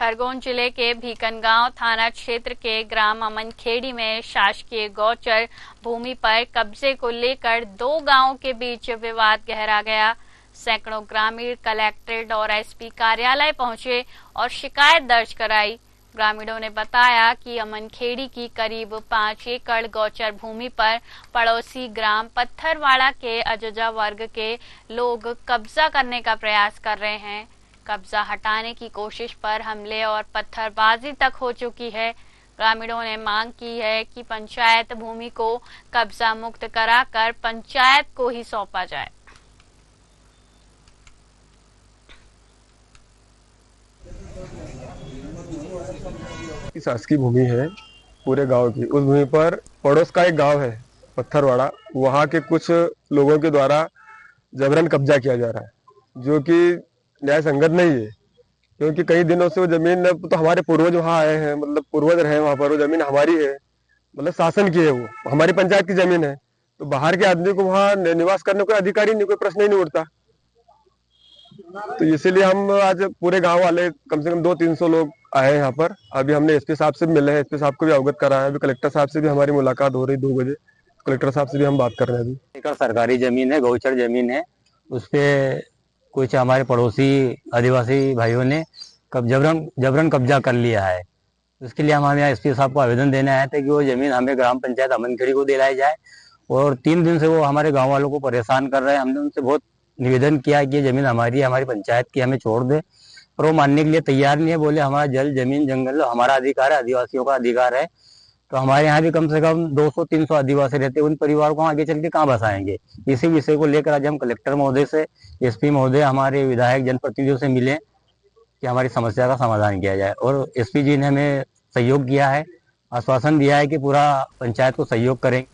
खरगोन जिले के भीकनगांव थाना क्षेत्र के ग्राम अमनखेड़ी में शासकीय गौचर भूमि पर कब्जे को लेकर दो गांवों के बीच विवाद गहरा गया। सैकड़ों ग्रामीण कलेक्ट्रेट और एसपी कार्यालय पहुंचे और शिकायत दर्ज कराई। ग्रामीणों ने बताया कि अमनखेड़ी की करीब 5 एकड़ गौचर भूमि पर पड़ोसी ग्राम पत्थरवाड़ा के अजजा वर्ग के लोग कब्जा करने का प्रयास कर रहे हैं। कब्जा हटाने की कोशिश पर हमले और पत्थरबाजी तक हो चुकी है। ग्रामीणों ने मांग की है कि पंचायत भूमि को कब्जा मुक्त कराकर पंचायत को ही सौंपा जाए। शासकीय भूमि है पूरे गांव की। उस भूमि पर पड़ोस का एक गांव है पत्थरवाड़ा, वहां के कुछ लोगों के द्वारा जबरन कब्जा किया जा रहा है, जो कि न्याय संगत नहीं है। क्योंकि कई दिनों से वो जमीन, तो हमारे पूर्वज वहां आए हैं, मतलब पूर्वज रहे वहां पर, वो जमीन हमारी है, मतलब शासन की है, वो हमारी पंचायत की जमीन है। तो बाहर के आदमी को वहां निवास करने कोई अधिकार ही नहीं, कोई प्रश्न ही नहीं उठता। तो इसीलिए हम आज पूरे गांव वाले कम से कम 200-300 लोग आए हैं यहाँ पर। अभी हमने एसपी साहब से मिले हैं, एसपी साहब को भी अवगत कराया है। अभी कलेक्टर साहब से भी हमारी मुलाकात हो रही 2 बजे। कलेक्टर साहब से भी हम बात कर रहे हैं। अभी एकड़ सरकारी जमीन है, गौचर जमीन है। उस पे कुछ हमारे पड़ोसी आदिवासी भाइयों ने जबरन कब्जा कर लिया है। उसके लिए हम यहाँ एसपी साहब को आवेदन देने आए थे कि वो जमीन हमें ग्राम पंचायत अमनखेड़ी को दिलाई जाए। और 3 दिन से वो हमारे गांव वालों को परेशान कर रहे हैं। हमने उनसे बहुत निवेदन किया कि ये जमीन हमारी है, हमारी पंचायत की, हमें छोड़ दे, पर वो मानने के लिए तैयार नहीं है। बोले हमारा जल जमीन जंगल हमारा अधिकार है, आदिवासियों का अधिकार है। तो हमारे यहाँ भी कम से कम 200-300 आदिवासी रहते हैं, उन परिवारों को आगे चल के कहाँ बसाएंगे। इसी विषय को लेकर आज हम कलेक्टर महोदय से, एसपी महोदय, हमारे विधायक, जनप्रतिनिधियों से मिले कि हमारी समस्या का समाधान किया जाए। और एसपी जी ने हमें सहयोग किया है, आश्वासन दिया है कि पूरा पंचायत को सहयोग करेंगे।